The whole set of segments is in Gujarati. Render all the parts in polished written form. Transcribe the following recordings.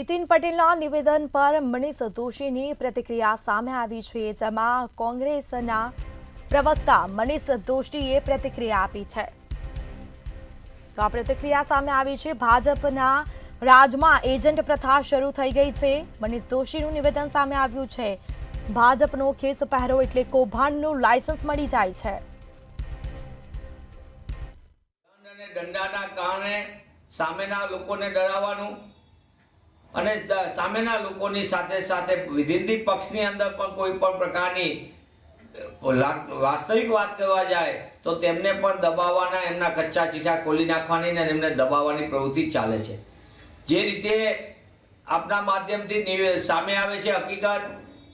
નીતિન પટેલના નિવેદન પર મનીષ દોશીની પ્રતિક્રિયા સામે આવી છે, જેમાં કોંગ્રેસના પ્રવક્તા મનીષ દોશીએ પ્રતિક્રિયા આપી છે। તો આ પ્રતિક્રિયા સામે આવી છે। ભાજપના રાજમાં એજન્ટ પ્રથા શરૂ થઈ ગઈ છે। મનીષ દોશીનું નિવેદન સામે આવ્યું છે। ભાજપનો ખેસ પહેરો એટલે કૌભાંડનું લાયસન્સ મળી જાય છે। દંડાના કારણે સામેના લોકોને ડરાવવાનું અને સામેના લોકોની સાથે સાથે વિધિંતી પક્ષની અંદર પણ કોઈ પણ પ્રકારની વાસ્તવિક વાત કરવા જાય તો તેમને પણ દબાવવાના, એમના કચ્ચા ચીઠા ખોલી નાખવાની અને એમને દબાવવાની પ્રવૃત્તિ ચાલે છે। જે રીતે આપના માધ્યમથી સામે આવે છે હકીકત,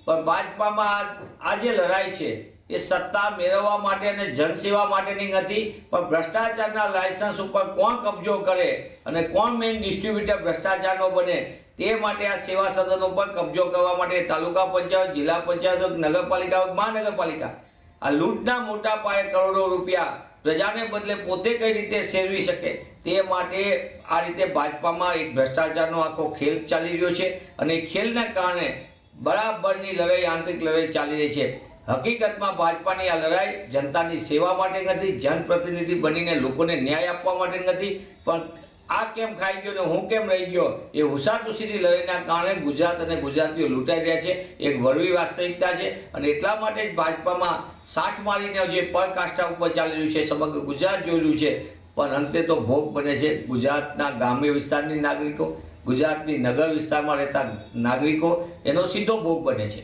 પણ ભાજપામાં આ જે લડાઈ છે એ સત્તા મેળવવા માટે અને જનસેવા માટેની નથી, પણ ભ્રષ્ટાચારના લાયસન્સ ઉપર કોણ કબજો કરે અને કોણ મેઇન ડિસ્ટ્રીબ્યુટર ભ્રષ્ટાચારનો બને તે માટે આ સેવા સદનો પર કબજો કરવા માટે તાલુકા પંચાયત, જિલ્લા પંચાયત, નગરપાલિકા, મહાનગરપાલિકા આ લૂંટના મોટા પાયે કરોડો રૂપિયા પ્રજાને બદલે પોતે કઈ રીતે સેરવી શકે તે માટે આ રીતે ભાજપામાં એક ભ્રષ્ટાચારનો આખો ખેલ ચાલી રહ્યો છે અને ખેલના કારણે બરાબરની લડાઈ, આંતરિક લડાઈ ચાલી રહી છે। હકીકતમાં ભાજપાની આ લડાઈ જનતાની સેવા માટે નથી, જનપ્રતિનિધિ બનીને લોકોને ન્યાય આપવા માટે નથી, પણ આ કેમ ખાઈ ગયો ને હું કેમ રહી ગયો એ હુસાતુસીની લડાઈના કારણે ગુજરાત અને ગુજરાતીઓ લૂંટાઈ રહ્યા છે। એક વળવી વાસ્તવિકતા છે અને એટલા માટે જ ભાજપામાં સાઠ મારીને જે પરકાષ્ઠા ઉપર ચાલી રહ્યું છે સમગ્ર ગુજરાત જોઈ રહ્યું છે, પણ અંતે તો ભોગ બને છે ગુજરાતના ગ્રામ્ય વિસ્તારની નાગરિકો, ગુજરાતની નગર વિસ્તારમાં રહેતા નાગરિકો, એનો સીધો ભોગ બને છે।